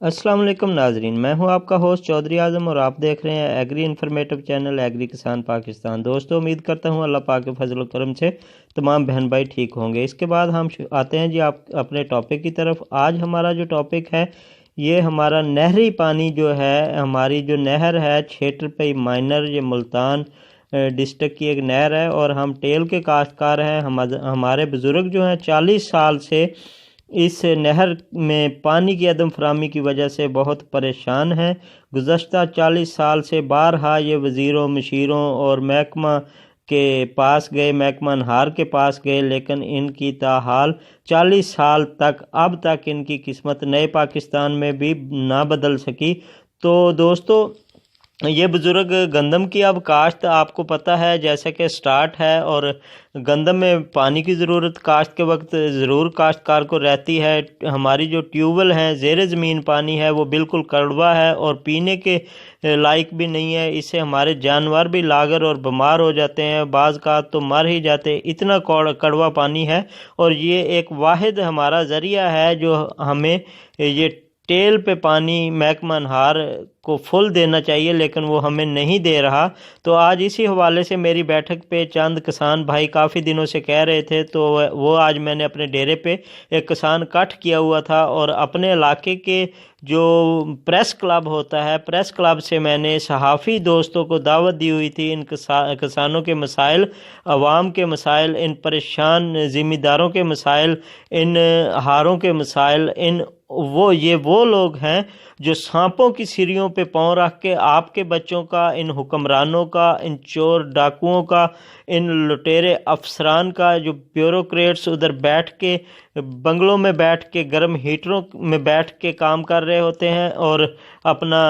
السلام علیکم ناظرین، میں ہوں آپ کا ہوسٹ چودھری اعظم اور آپ دیکھ رہے ہیں ایگری انفارمیٹو چینل ایگری کسان پاکستان۔ دوستو، امید کرتا ہوں اللہ پاک کے فضل و کرم سے تمام بہن بھائی ٹھیک ہوں گے۔ اس کے بعد ہم آتے ہیں آپ اپنے ٹاپک کی طرف۔ آج ہمارا جو ٹاپک ہے یہ ہمارا نہری پانی جو ہے، ہماری جو نہر ہے ٹرپئ مانیئر، یہ ملتان ڈسٹرکٹ کی ایک نہر ہے اور ہم ٹیل کے کاشتکار ہیں۔ ہمارے بزرگ جو ہیں 40 سال سے اس نہر میں پانی کی عدم فراہمی کی وجہ سے بہت پریشان ہیں۔ گزشتہ 40 سال سے بارہا یہ وزیروں، مشیروں اور محکمہ کے پاس گئے، محکمہ انہار کے پاس گئے، لیکن ان کی تاحال 40 سال تک اب تک ان کی قسمت نئے پاکستان میں بھی نہ بدل سکی۔ تو دوستو، یہ بزرگ گندم کی اب کاشت آپ کو پتہ ہے جیسے کہ سٹارٹ ہے، اور گندم میں پانی کی ضرورت کاشت کے وقت ضرور کاشتکار کو رہتی ہے۔ ہماری جو ٹیوبویل ہیں، زیر زمین پانی ہے، وہ بالکل کڑوا ہے اور پینے کے لائق بھی نہیں ہے۔ اس سے ہمارے جانور بھی لاغر اور بیمار ہو جاتے ہیں، بعض کا تو مر ہی جاتے، اتنا کڑوا پانی ہے۔ اور یہ ایک واحد ہمارا ذریعہ ہے جو ہمیں یہ ٹیل پہ پانی محکمہ انہار کو فل دینا چاہیے، لیکن وہ ہمیں نہیں دے رہا۔ تو آج اسی حوالے سے میری بیٹھک پہ چند کسان بھائی کافی دنوں سے کہہ رہے تھے، تو وہ آج میں نے اپنے ڈیرے پہ ایک کسان کٹ کیا ہوا تھا، اور اپنے علاقے کے جو پریس کلب ہوتا ہے، پریس کلب سے میں نے صحافی دوستوں کو دعوت دی ہوئی تھی۔ ان کسانوں کے مسائل، عوام کے مسائل، ان پریشان ذمہ داروں کے مسائل، ان ہاروں کے مسائل، یہ وہ لوگ ہیں جو سانپوں کی سیڑھیوں پہ پاؤں رکھ کے آپ کے بچوں کا، ان حکمرانوں کا، ان چور ڈاکوؤں کا، ان لٹیرے افسران کا، جو بیوروکریٹس ادھر بیٹھ کے بنگلوں میں بیٹھ کے گرم ہیٹروں میں بیٹھ کے کام کر رہے ہوتے ہیں اور اپنا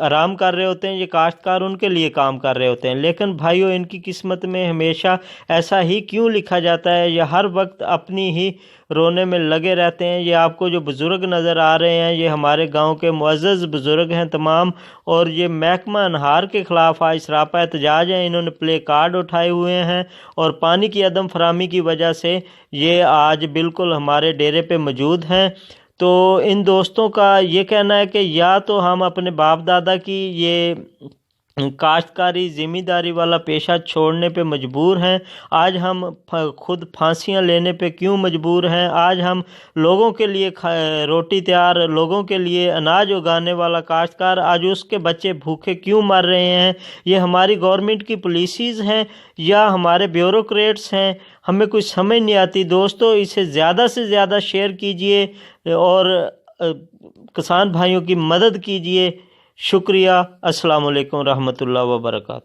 آرام کر رہے ہوتے ہیں، یہ کاشتکار ان کے لیے کام کر رہے ہوتے ہیں۔ لیکن بھائیو، ان کی قسمت میں ہمیشہ ایسا ہی کیوں لکھا جاتا ہے؟ یہ ہر وقت اپنی ہی رونے میں لگے رہتے ہیں۔ یہ آپ کو جو بزرگ نظر آ رہے ہیں، یہ ہمارے گاؤں کے معزز بزرگ ہیں تمام، اور یہ محکمہ انہار کے خلاف آج سراپا احتجاج ہیں۔ انہوں نے پلے کارڈ اٹھائے ہوئے ہیں اور پانی کی عدم فراہمی کی وجہ سے یہ آج بالکل ہمارے ڈیرے پہ موجود ہیں۔ تو ان دوستوں کا یہ کہنا ہے کہ یا تو ہم اپنے باپ دادا کی یہ کاشتکاری ذمہ داری والا پیشہ چھوڑنے پہ مجبور ہیں۔ آج ہم خود پھانسیاں لینے پہ کیوں مجبور ہیں؟ آج ہم لوگوں کے لیے روٹی تیار، لوگوں کے لیے اناج اگانے والا کاشتکار، آج اس کے بچے بھوکے کیوں مر رہے ہیں؟ یہ ہماری گورنمنٹ کی پالیسیز ہیں یا ہمارے بیوروکریٹس ہیں؟ ہمیں کوئی سمجھ نہیں آتی۔ دوستو، اسے زیادہ سے زیادہ شیئر کیجئے اور کسان بھائیوں کی مدد کیجئے۔ شکریہ۔ السلام علیکم ورحمۃ اللہ وبرکاتہ۔